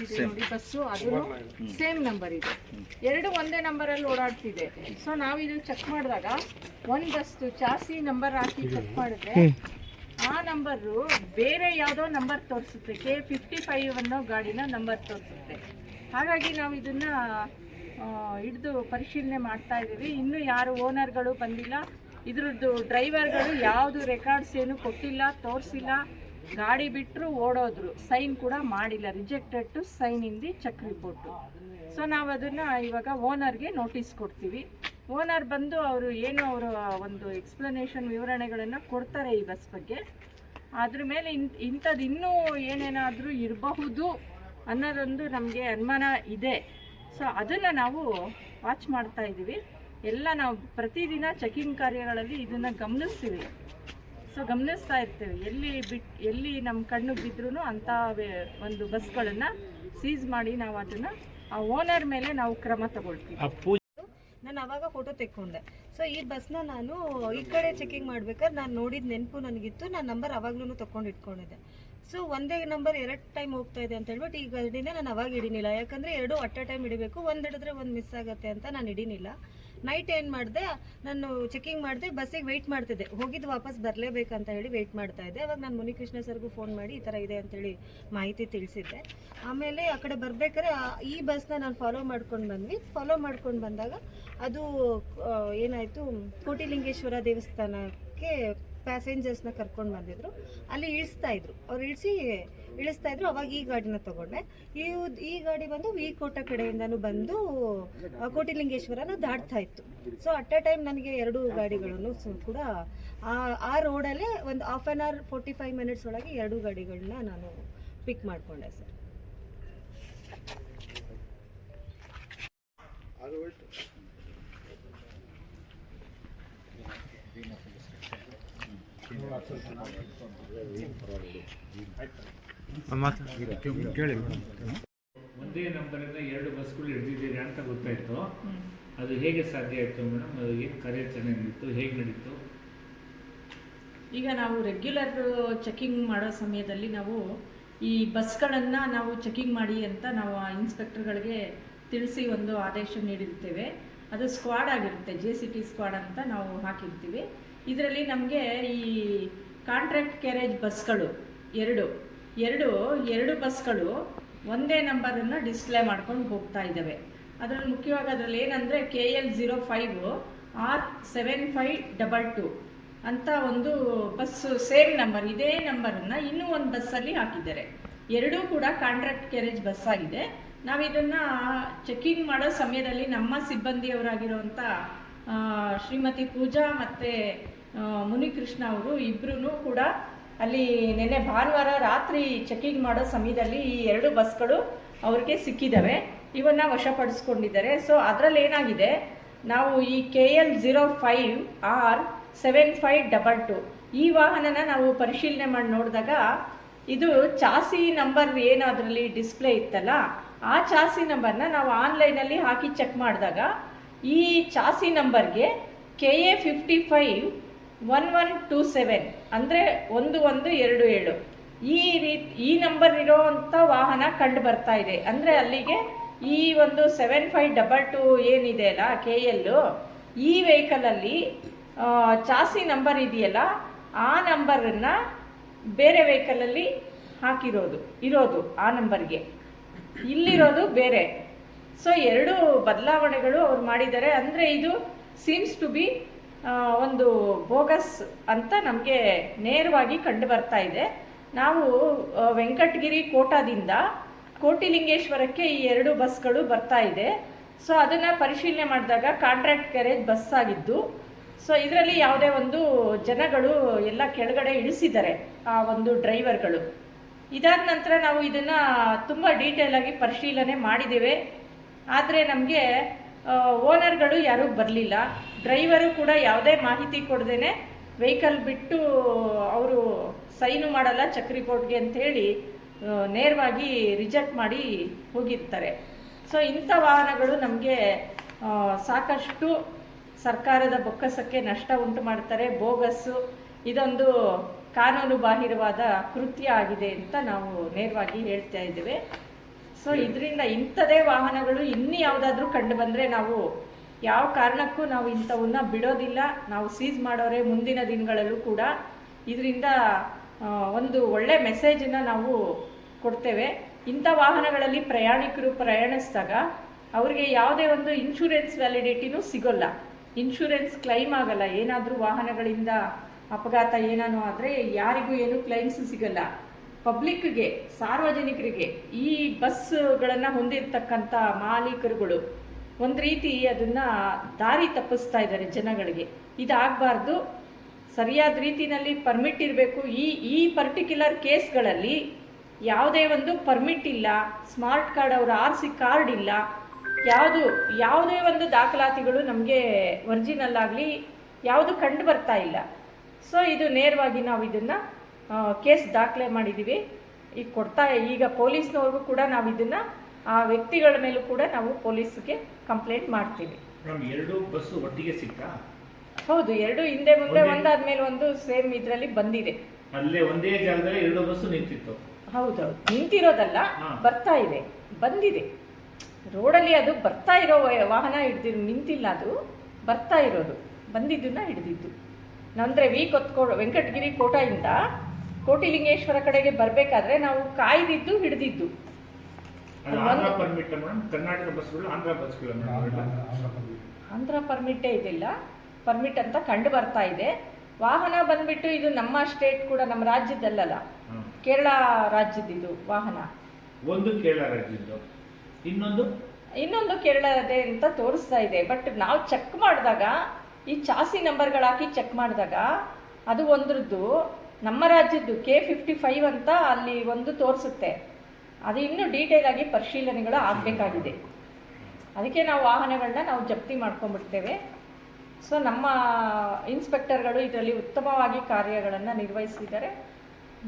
ಬಂದಿದೆ ನೋಡಿ ಬಸ್ಸು, ಅದು ಸೇಮ್ ನಂಬರ್ ಇದೆ, ಎರಡು ಒಂದೇ ನಂಬರಲ್ಲಿ ಓಡಾಡ್ತಿದೆ. ಸೊ ನಾವು ಇದು ಚೆಕ್ ಮಾಡಿದಾಗ ಒಂದು ಬಸ್ದು ಚಾಸಿ ನಂಬರ್ ಹಾಕಿ ಚೆಕ್ ಮಾಡಿದ್ರೆ ಆ ನಂಬರು ಬೇರೆ ಯಾವುದೋ ನಂಬರ್ ತೋರಿಸುತ್ತೆ, K55 ಅನ್ನೋ ಗಾಡಿನ ನಂಬರ್ ತೋರಿಸುತ್ತೆ. ಹಾಗಾಗಿ ನಾವು ಇದನ್ನ ಹಿಡಿದು ಪರಿಶೀಲನೆ ಮಾಡ್ತಾ ಇದ್ದೀವಿ. ಇನ್ನೂ ಯಾರು ಓನರ್ಗಳು ಬಂದಿಲ್ಲ, ಇದ್ರದ್ದು ಡ್ರೈವರ್ಗಳು ಯಾವುದು ರೆಕಾರ್ಡ್ಸ್ ಏನು ಕೊಟ್ಟಿಲ್ಲ, ತೋರಿಸಿಲ್ಲ, ಗಾಡಿ ಬಿಟ್ಟರು ಓಡೋದ್ರು, ಸೈನ್ ಕೂಡ ಮಾಡಿಲ್ಲ, rejected to sign in the check report. So ನಾವು ಅದನ್ನು ಇವಾಗ ಓನರ್ಗೆ ನೋಟಿಸ್ ಕೊಡ್ತೀವಿ. ಓನರ್ ಬಂದು ಅವರು ಏನು ಅವರ ಒಂದು ಎಕ್ಸ್ಪ್ಲನೇಷನ್ ವಿವರಣೆಗಳನ್ನು ಕೊಡ್ತಾರೆ ಈ ಬಸ್ ಬಗ್ಗೆ. ಅದ್ರ ಮೇಲೆ ಇಂಥದ್ದು ಇನ್ನೂ ಏನೇನಾದರೂ ಇರಬಹುದು ಅನ್ನೋದೊಂದು ನಮಗೆ ಅನುಮಾನ ಇದೆ. ಸೊ ಅದನ್ನು ನಾವು ವಾಚ್ ಮಾಡ್ತಾ ಇದ್ದೀವಿ. ಎಲ್ಲ ನಾವು ಪ್ರತಿದಿನ ಚೆಕಿಂಗ್ ಕಾರ್ಯಗಳಲ್ಲಿ ಇದನ್ನು ಗಮನಿಸ್ತೀವಿ. ಸೊ ಗಮನಿಸ್ತಾ ಇರ್ತೇವೆ, ಎಲ್ಲಿ ನಮ್ಮ ಕಣ್ಣು ಬಿದ್ರೂ ಅಂಥ ಒಂದು ಬಸ್ಗಳನ್ನು ಸೀಸ್ ಮಾಡಿ ನಾವು ಅದನ್ನು ಆ ಓನರ್ ಮೇಲೆ ನಾವು ಕ್ರಮ ತಗೊಳ್ತೀವಿ. ನಾನು ಆವಾಗ ಫೋಟೋ ತೆಕ್ಕೊಂಡೆ. ಸೊ ಈ ಬಸ್ನ ನಾನು ಈ ಕಡೆ ಚೆಕಿಂಗ್ ಮಾಡ್ಬೇಕಾದ್ರೆ ನಾನು ನೋಡಿದ ನೆನಪು ನನಗಿತ್ತು, ನಾನು ನಂಬರ್ ಅವಾಗ್ಲೂ ತೊಗೊಂಡು ಇಟ್ಕೊಂಡಿದ್ದೆ. ಸೊ ಒಂದೇ ನಂಬರ್ 2 ಟೈಮ್ ಹೋಗ್ತಾ ಇದೆ ಅಂತ ಹೇಳ್ಬಿಟ್ಟು ಈ ಗಾಡಿನ ನಾನು ಅವಾಗ ಹಿಡಿನಿಲ್ಲ, ಯಾಕಂದರೆ 2 ಅಟ್ ಅ ಟೈಮ್ ಹಿಡಿಬೇಕು, ಒಂದು ಹಿಡಿದ್ರೆ ಒಂದು ಮಿಸ್ ಆಗುತ್ತೆ ಅಂತ ನಾನು ಹಿಡಿನಿಲ್ಲ. ನೈಟ್ ಏನು ಮಾಡಿದೆ, ನಾನು ಚೆಕಿಂಗ್ ಮಾಡಿದೆ, ಬಸ್ಸಿಗೆ ವೆಯ್ಟ್ ಮಾಡ್ತಿದ್ದೆ, ಹೋಗಿದ್ದು ವಾಪಸ್ ಬರಲೇಬೇಕಂತ ಹೇಳಿ ವೆಯ್ಟ್ ಮಾಡ್ತಾ ಇದ್ದೆ. ಅವಾಗ ನಾನು ಮುನಿಕೃಷ್ಣ ಸರ್ಗೂ ಫೋನ್ ಮಾಡಿ ಈ ಥರ ಇದೆ ಅಂತೇಳಿ ಮಾಹಿತಿ ತಿಳಿಸಿದ್ದೆ. ಆಮೇಲೆ ಆ ಕಡೆ ಬರ್ಬೇಕಾದ್ರೆ ಈ ಬಸ್ನ ನಾನು ಫಾಲೋ ಮಾಡ್ಕೊಂಡು ಬಂದ್ವಿ. ಫಾಲೋ ಮಾಡ್ಕೊಂಡು ಬಂದಾಗ ಅದು ಏನಾಯಿತು, ಕೋಟಿಲಿಂಗೇಶ್ವರ ದೇವಸ್ಥಾನಕ್ಕೆ ಪ್ಯಾಸೆಂಜರ್ಸ್ನ ಕರ್ಕೊಂಡು ಬಂದಿದ್ರು, ಅಲ್ಲಿ ಇಳಿಸ್ತಾಯಿದ್ರು, ಅವ್ರು ಇಳಿಸ್ತಾಯಿದ್ರು. ಅವಾಗ ಈ ಗಾಡಿನ ತೊಗೊಂಡೆ. ಈ ಗಾಡಿ ಬಂದು ವಿಕೋಟ ಕಡೆಯಿಂದನೂ ಬಂದು ಕೋಟಿಲಿಂಗೇಶ್ವರನ ದಾಟ್ತಾ ಇತ್ತು. ಸೊ ಅಟ್ ಅ ಟೈಮ್ ನನಗೆ 2 ಗಾಡಿಗಳನ್ನು ಕೂಡ ಆ ರೋಡಲ್ಲೇ ಒಂದು 1/2 hour 45 minutes ಒಳಗೆ 2 ಗಾಡಿಗಳನ್ನ ನಾನು ಪಿಕ್ ಮಾಡಿಕೊಂಡೆ ಸರ್. ಒಂದೇ ನಂಬರಿಂದ 2 ಬಸ್ಗಳು ಹಿಡಿದಿದ್ದೀರಿ ಅಂತ ಗೊತ್ತಾಯಿತು. ಅದು ಹೇಗೆ ಸಾಧ್ಯ ಆಯಿತು ಮೇಡಮ್? ಅದು ಏನು ಕಾರ್ಯಾಚರಣೆ ನಡೀತು, ಹೇಗೆ ನಡೀತು? ಈಗ ನಾವು ರೆಗ್ಯುಲರ್ ಚೆಕಿಂಗ್ ಮಾಡೋ ಸಮಯದಲ್ಲಿ ನಾವು ಈ ಬಸ್ಗಳನ್ನು ನಾವು ಚೆಕಿಂಗ್ ಮಾಡಿ ಅಂತ ನಾವು ಇನ್ಸ್ಪೆಕ್ಟರ್ಗಳಿಗೆ ತಿಳಿಸಿ ಒಂದು ಆದೇಶ ನೀಡಿರ್ತೇವೆ. ಅದು ಸ್ಕ್ವಾಡ್ ಆಗಿರುತ್ತೆ, JCT ಸ್ಕ್ವಾಡ್ ಅಂತ ನಾವು ಹಾಕಿರ್ತೀವಿ. ಇದರಲ್ಲಿ ನಮಗೆ ಈ ಕಾಂಟ್ರಾಕ್ಟ್ ಕ್ಯಾರೇಜ್ ಬಸ್ಗಳು ಎರಡು ಬಸ್ಗಳು ಒಂದೇ ನಂಬರನ್ನು ಡಿಸ್ಪ್ಲೇ ಮಾಡ್ಕೊಂಡು ಹೋಗ್ತಾ ಇದ್ದಾವೆ. ಅದರಲ್ಲಿ ಮುಖ್ಯವಾಗಿ ಅದರಲ್ಲಿ ಏನಂದರೆ KL05 R7522 ಅಂತ ಒಂದು ಬಸ್ಸು ಸೇಮ್ ನಂಬರ್, ಇದೇ ನಂಬರನ್ನು ಇನ್ನೂ ಒಂದು ಬಸ್ಸಲ್ಲಿ ಹಾಕಿದ್ದಾರೆ. ಎರಡೂ ಕೂಡ ಕಾಂಟ್ರಾಕ್ಟ್ ಕ್ಯಾರೇಜ್ ಬಸ್ ಆಗಿದೆ. ನಾವು ಇದನ್ನು ಚೆಕಿಂಗ್ ಮಾಡೋ ಸಮಯದಲ್ಲಿ ನಮ್ಮ ಸಿಬ್ಬಂದಿಯವರಾಗಿರುವಂಥ ಶ್ರೀಮತಿ ಪೂಜಾ ಮತ್ತು ಮುನಿಕೃಷ್ಣ ಅವರು ಇಬ್ಬರೂ ಕೂಡ ಅಲ್ಲಿ ನೆನ್ನೆ ಭಾನುವಾರ ರಾತ್ರಿ ಚೆಕಿಂಗ್ ಮಾಡೋ ಸಮಯದಲ್ಲಿ ಈ 2 ಬಸ್ಗಳು ಅವ್ರಿಗೆ ಸಿಕ್ಕಿದ್ದಾವೆ, ಇವನ್ನ ವಶಪಡಿಸ್ಕೊಂಡಿದ್ದಾರೆ. ಸೊ ಅದರಲ್ಲಿ ಏನಾಗಿದೆ, ನಾವು ಈ KL05 R7522 ಈ ವಾಹನನ ನಾವು ಪರಿಶೀಲನೆ ಮಾಡಿ ನೋಡಿದಾಗ ಇದು ಚಾಸಿ ನಂಬರ್ ಏನು ಅದರಲ್ಲಿ ಡಿಸ್ಪ್ಲೇ ಇತ್ತಲ್ಲ, ಆ ಚಾಸಿ ನಂಬರ್ನ ನಾವು ಆನ್ಲೈನಲ್ಲಿ ಹಾಕಿ ಚೆಕ್ ಮಾಡಿದಾಗ ಈ ಚಾಸಿ ನಂಬರ್ಗೆ KA55 1127 ಅಂದರೆ 1127 ಈ ನಂಬರ್ ಇರೋವಂಥ ವಾಹನ ಕಂಡು ಬರ್ತಾ ಇದೆ. ಅಂದರೆ ಅಲ್ಲಿಗೆ ಈ ಒಂದು 7522 ಏನಿದೆ ಅಲ್ಲ KL, ಈ ವೆಹಿಕಲಲ್ಲಿ ಚಾಸಿ ನಂಬರ್ ಇದೆಯಲ್ಲ ಆ ನಂಬರನ್ನು ಬೇರೆ ವೆಹಿಕಲಲ್ಲಿ ಇರೋದು ಆ ನಂಬರ್ಗೆ, ಇಲ್ಲಿರೋದು ಬೇರೆ. ಸೊ 2 ಬದಲಾವಣೆಗಳು ಅವ್ರು ಮಾಡಿದ್ದಾರೆ. ಅಂದರೆ ಇದು ಸೀಮ್ಸ್ ಟು ಬಿ ಒಂದು ಬೋಗಸ್ ಅಂತ ನಮಗೆ ನೇರವಾಗಿ ಕಂಡು ಬರ್ತಾ ಇದೆ. ನಾವು ವೆಂಕಟಗಿರಿ ಕೋಟಾದಿಂದ ಕೋಟಿಲಿಂಗೇಶ್ವರಕ್ಕೆ ಈ 2 ಬಸ್ಗಳು ಬರ್ತಾ ಇದೆ. ಸೊ ಅದನ್ನು ಪರಿಶೀಲನೆ ಮಾಡಿದಾಗ ಕಾಂಟ್ರಾಕ್ಟ್ ಕ್ಯಾರೇಜ್ ಬಸ್ ಆಗಿದ್ದು, ಸೊ ಇದರಲ್ಲಿ ಯಾವುದೇ ಒಂದು ಜನಗಳು ಎಲ್ಲ ಕೆಳಗಡೆ ಇಳಿಸಿದ್ದಾರೆ ಆ ಒಂದು ಡ್ರೈವರ್ಗಳು. ಇದಾದ ನಂತರ ನಾವು ಇದನ್ನು ತುಂಬ ಡೀಟೇಲಾಗಿ ಪರಿಶೀಲನೆ ಮಾಡಿದ್ದೇವೆ. ಆದರೆ ನಮಗೆ ಓನರ್ಗಳು ಯಾರೂ ಬರಲಿಲ್ಲ, ಡ್ರೈವರು ಕೂಡ ಯಾವುದೇ ಮಾಹಿತಿ ಕೊಡದೇನೆ ವೆಹಿಕಲ್ ಬಿಟ್ಟು ಅವರು ಸೈನು ಮಾಡಲ್ಲ ಚೆಕ್ ರಿಪೋರ್ಟ್ಗೆ ಅಂಥೇಳಿ ನೇರವಾಗಿ ರಿಜೆಕ್ಟ್ ಮಾಡಿ ಹೋಗಿರ್ತಾರೆ. ಸೊ ಇಂಥ ವಾಹನಗಳು ನಮಗೆ ಸಾಕಷ್ಟು ಸರ್ಕಾರದ ಬೊಕ್ಕಸಕ್ಕೆ ನಷ್ಟ ಉಂಟು ಮಾಡ್ತಾರೆ. ಬೋಗಸ್ಸು ಇದೊಂದು ಕಾನೂನು ಬಾಹಿರವಾದ ಕೃತ್ಯ ಆಗಿದೆ ಅಂತ ನಾವು ನೇರವಾಗಿ ಹೇಳ್ತಾ ಇದ್ದೇವೆ. ಸೊ ಇದರಿಂದ ಇಂಥದೇ ವಾಹನಗಳು ಇನ್ನು ಯಾವುದಾದ್ರೂ ಕಂಡು ಬಂದರೆ ನಾವು ಯಾವ ಕಾರಣಕ್ಕೂ ನಾವು ಇಂಥವನ್ನ ಬಿಡೋದಿಲ್ಲ. ನಾವು ಸೀಸ್ ಮಾಡೋರೆ ಮುಂದಿನ ದಿನಗಳಲ್ಲೂ ಕೂಡ ಇದರಿಂದ ಒಂದು ಒಳ್ಳೆ ಮೆಸೇಜನ್ನು ನಾವು ಕೊಡ್ತೇವೆ. ಇಂಥ ವಾಹನಗಳಲ್ಲಿ ಪ್ರಯಾಣಿಕರು ಪ್ರಯಾಣಿಸಿದಾಗ ಅವರಿಗೆ ಯಾವುದೇ ಒಂದು ಇನ್ಶೂರೆನ್ಸ್ ವ್ಯಾಲಿಡಿಟಿನೂ ಸಿಗೋಲ್ಲ, ಇನ್ಶೂರೆನ್ಸ್ ಕ್ಲೈಮ್ ಆಗಲ್ಲ. ಏನಾದರೂ ವಾಹನಗಳಿಂದ ಅಪಘಾತ ಏನಾನು ಆದರೆ ಯಾರಿಗೂ ಏನು ಕ್ಲೈಮ್ಸ್ ಸಿಗಲ್ಲ. ಪಬ್ಲಿಕ್ಗೆ, ಸಾರ್ವಜನಿಕರಿಗೆ, ಈ ಬಸ್ಗಳನ್ನು ಹೊಂದಿರತಕ್ಕಂಥ ಮಾಲೀಕರುಗಳು ಒಂದು ರೀತಿ ಅದನ್ನು ದಾರಿ ತಪ್ಪಿಸ್ತಾ ಇದ್ದಾರೆ ಜನಗಳಿಗೆ. ಇದಾಗಬಾರ್ದು, ಸರಿಯಾದ ರೀತಿಯಲ್ಲಿ ಪರ್ಮಿಟ್ ಇರಬೇಕು. ಈ ಪರ್ಟಿಕ್ಯುಲರ್ ಕೇಸ್ಗಳಲ್ಲಿ ಯಾವುದೇ ಒಂದು ಪರ್ಮಿಟ್ ಇಲ್ಲ, ಸ್ಮಾರ್ಟ್ ಕಾರ್ಡ್, ಅವರ RC ಕಾರ್ಡ್ ಇಲ್ಲ, ಯಾವುದೇ ಒಂದು ದಾಖಲಾತಿಗಳು ನಮಗೆ ಒರಿಜಿನಲ್ ಆಗಲಿ ಯಾವುದು ಕಂಡು ಬರ್ತಾ ಇಲ್ಲ. ಸೊ ಇದು ನೇರವಾಗಿ ನಾವು ಇದನ್ನು ಕೇಸ್ ದಾಖಲೆ ಮಾಡಿದ್ದೀವಿ. ಈಗ ಪೊಲೀಸ್ನವ್ರಿಗೂ ಕೂಡ ನಾವು ಇದನ್ನು ಆ ವ್ಯಕ್ತಿಗಳ ಮೇಲೂ ಕೂಡ ನಾವು ಪೊಲೀಸ್ಗೆ ಕಂಪ್ಲೇಂಟ್ ಮಾಡ್ತೀವಿ. ಎರಡು ಬಸ್ಸು ಒಟ್ಟಿಗೆ ಸಿಕ್ತಾ? ಹೌದು, ಎರಡು ಹಿಂದೆ ಮುಂದೆ ಒಂದಾದ್ಮೇಲೆ ಒಂದು ಸೇಮ್ ಇದರಲ್ಲಿ ಬಂದಿದೆ. ಅಲ್ಲೇ ಒಂದೇ ಜಾಗದಲ್ಲಿ ಎರಡು ಬಸ್ಸು ನಿಂತಿತ್ತು. ಹೌದೌದು, ನಿಂತಿರೋದಲ್ಲ, ಬರ್ತಾ ಇದೆ, ಬಂದಿದೆ ರೋಡಲ್ಲಿ. ಅದು ಬರ್ತಾ ಇರೋ ವಾಹನ ನಿಂತಿಲ್ಲ, ಅದು ಬರ್ತಾ ಇರೋದು, ಬಂದಿದ್ದನ್ನ ಹಿಡಿದಿದ್ದು. ಅಂದರೆ ವೆಂಕಟಗಿರಿ ಕೋಟದಿಂದ ಕೋಟಿಲಿಂಗೇಶ್ವರ ಕಡೆಗೆ ಬರಬೇಕಾದ್ರೆ ನಾವು ಕಾಯ್ದಿದ್ದು ಹಿಡಿದಿದ್ದು. ಕರ್ನಾಟಕ ಬಸ್ಗಳು, ಆಂಧ್ರ ಬಸ್ಗಳು, ಆಂಧ್ರ ಪರ್ಮಿಟೇ ಇದಿಲ್ಲ, ಪರ್ಮಿಟ್ ಅಂತ ಕಂಡು ಬರ್ತಾ ಇದೆ. ವಾಹನ ಬಂದ್ಬಿಟ್ಟು ಇದು ನಮ್ಮ ಸ್ಟೇಟ್ ಕೂಡ, ನಮ್ಮ ರಾಜ್ಯದಲ್ಲ, ಕೇರಳ ರಾಜ್ಯದಿದು ವಾಹನ. ಒಂದು ಕೇರಳ ರಾಜ್ಯದ್ದು, ಇನ್ನೊಂದು ಕೇರಳದೇ ಅಂತ ತೋರಿಸ್ತಾ ಇದೆ. ಬಟ್ ನಾವು ಚೆಕ್ ಮಾಡಿದಾಗ ಈ ಚಾಸಿ ನಂಬರ್ಗಳು ಹಾಕಿ ಚೆಕ್ ಮಾಡಿದಾಗ ಅದು ಒಂದ್ರದ್ದು ನಮ್ಮ ರಾಜ್ಯದ್ದು K55 ಅಂತ ಅಲ್ಲಿ ಒಂದು ತೋರಿಸುತ್ತೆ. ಅದು ಇನ್ನೂ ಡೀಟೇಲ್ ಆಗಿ ಪರಿಶೀಲನೆಗಳು ಆಗಬೇಕಾಗಿದೆ. ಅದಕ್ಕೆ ನಾವು ವಾಹನಗಳನ್ನ ನಾವು ಜಪ್ತಿ ಮಾಡ್ಕೊಂಡ್ಬಿಡ್ತೇವೆ. ಸೊ ನಮ್ಮ ಇನ್ಸ್ಪೆಕ್ಟರ್ಗಳು ಇದರಲ್ಲಿ ಉತ್ತಮವಾಗಿ ಕಾರ್ಯಗಳನ್ನು ನಿರ್ವಹಿಸಿದ್ದಾರೆ.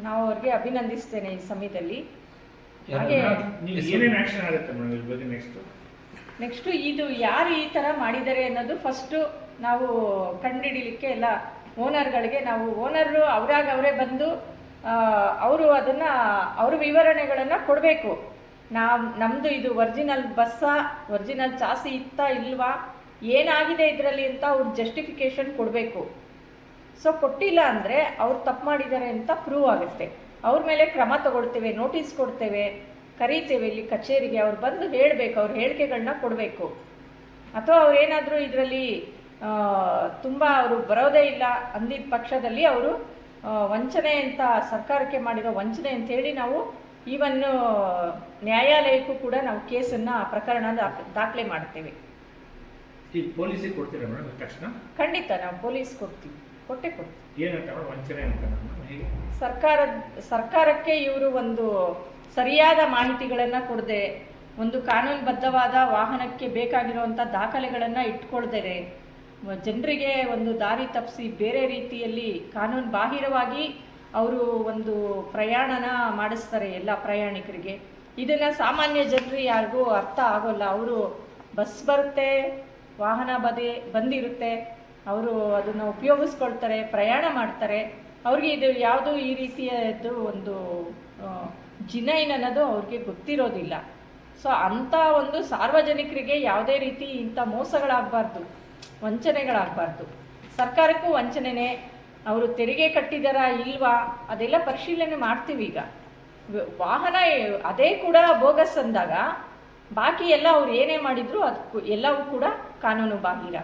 ನಾವು ಅವ್ರಿಗೆ ಅಭಿನಂದಿಸ್ತೇನೆ ಈ ಸಮಯದಲ್ಲಿ. ಹಾಗೆ ನೆಕ್ಸ್ಟು ಇದು ಯಾರು ಈ ಥರ ಮಾಡಿದ್ದಾರೆ ಅನ್ನೋದು ಫಸ್ಟು ನಾವು ಕಂಡುಹಿಡಿಲಿಕ್ಕೆ ಎಲ್ಲ ಓನರ್ಗಳಿಗೆ ನಾವು ಅವರೇ ಬಂದು ಅವರು ಅದನ್ನು ಅವ್ರ ವಿವರಣೆಗಳನ್ನು ಕೊಡಬೇಕು. ನಮ್ಮದು ಇದು ಒರಿಜಿನಲ್ ಬಸ್ಸಾ, ಒರಿಜಿನಲ್ ಚಾಸಿ ಇತ್ತಾ ಇಲ್ವಾ, ಏನಾಗಿದೆ ಇದರಲ್ಲಿ ಅಂತ ಅವ್ರು ಜಸ್ಟಿಫಿಕೇಷನ್ ಕೊಡಬೇಕು. ಸೊ ಕೊಟ್ಟಿಲ್ಲ ಅಂದರೆ ಅವ್ರು ತಪ್ಪು ಮಾಡಿದ್ದಾರೆ ಅಂತ ಪ್ರೂವ್ ಆಗುತ್ತೆ. ಅವ್ರ ಮೇಲೆ ಕ್ರಮ ತಗೊಳ್ತೇವೆ, ನೋಟಿಸ್ ಕೊಡ್ತೇವೆ, ಕರೀತೇವೆ ಇಲ್ಲಿ ಕಚೇರಿಗೆ. ಅವ್ರು ಬಂದು ಹೇಳಬೇಕು, ಅವ್ರ ಹೇಳಿಕೆಗಳನ್ನ ಕೊಡಬೇಕು. ಅಥವಾ ಅವ್ರೇನಾದರೂ ಇದರಲ್ಲಿ ತುಂಬ ಅವರು ಬರೋದೇ ಇಲ್ಲ ಅಂದಿದ್ದ ಪಕ್ಷದಲ್ಲಿ ಅವರು ವಂಚನೆ ಅಂತ, ಸರ್ಕಾರಕ್ಕೆ ಮಾಡಿರೋ ವಂಚನೆ ಅಂತೇಳಿ ನಾವು ಈವನ್ನು ನ್ಯಾಯಾಲಯಕ್ಕೂ ಕೂಡ ನಾವು ಕೇಸನ್ನು ಪ್ರಕರಣ ದಾಖಲೆ ಮಾಡ್ತೇವೆ. ಈ ಪೊಲೀಸಿಗೆ ಕೊಡ್ತೀರಾ ಮೇಡಮ್ ತಕ್ಷಣ? ಖಂಡಿತ ನಾವು ಪೊಲೀಸ್ ಕೊಡ್ತೀವಿ, ಕೊಟ್ಟೆ ಕೊಡ್ತೀವಿ. ಏನಂತ ವಂಚನೆ ಅಂತ ಸರ್ಕಾರಕ್ಕೆ ಇವರು ಒಂದು ಸರಿಯಾದ ಮಾಹಿತಿಗಳನ್ನು ಕೊಡದೆ, ಒಂದು ಕಾನೂನುಬದ್ಧವಾದ ವಾಹನಕ್ಕೆ ಬೇಕಾಗಿರುವಂಥ ದಾಖಲೆಗಳನ್ನು ಇಟ್ಕೊಳ್ದೇನೆ ಜನರಿಗೆ ಒಂದು ದಾರಿ ತಪ್ಪಿಸಿ ಬೇರೆ ರೀತಿಯಲ್ಲಿ ಕಾನೂನು ಬಾಹಿರವಾಗಿ ಅವರು ಒಂದು ಪ್ರಯಾಣನ ಮಾಡಿಸ್ತಾರೆ ಎಲ್ಲ ಪ್ರಯಾಣಿಕರಿಗೆ. ಇದನ್ನು ಸಾಮಾನ್ಯ ಜನರು ಯಾರಿಗೂ ಅರ್ಥ ಆಗೋಲ್ಲ. ಅವರು ಬಸ್ ಬರುತ್ತೆ, ವಾಹನ ಬಂದಿರುತ್ತೆ, ಅವರು ಅದನ್ನು ಉಪಯೋಗಿಸ್ಕೊಳ್ತಾರೆ, ಪ್ರಯಾಣ ಮಾಡ್ತಾರೆ. ಅವ್ರಿಗೆ ಇದು ಯಾವುದು ಈ ರೀತಿಯದ್ದು ಒಂದು ಜಿನೈನ್ ಅನ್ನೋದು ಅವ್ರಿಗೆ ಗೊತ್ತಿರೋದಿಲ್ಲ. ಸೊ ಅಂಥ ಒಂದು ಸಾರ್ವಜನಿಕರಿಗೆ ಯಾವುದೇ ರೀತಿ ಇಂಥ ಮೋಸಗಳಾಗಬಾರ್ದು, ವಂಚನೆಗಳಾಗಬಾರ್ದು. ಸರ್ಕಾರಕ್ಕೂ ವಂಚನೆನೇ. ಅವರು ತೆರಿಗೆ ಕಟ್ಟಿದಾರಾ ಇಲ್ವಾ ಅದೆಲ್ಲ ಪರಿಶೀಲನೆ ಮಾಡ್ತೀವಿ. ಈಗ ವಾಹನ ಅದೇ ಕೂಡ ಬೋಗಸ್ ಅಂದಾಗ ಬಾಕಿ ಎಲ್ಲ ಅವ್ರು ಏನೇ ಮಾಡಿದ್ರು ಅದಕ್ಕೂ ಎಲ್ಲವೂ ಕೂಡ ಕಾನೂನು ಬಾಹಿರ.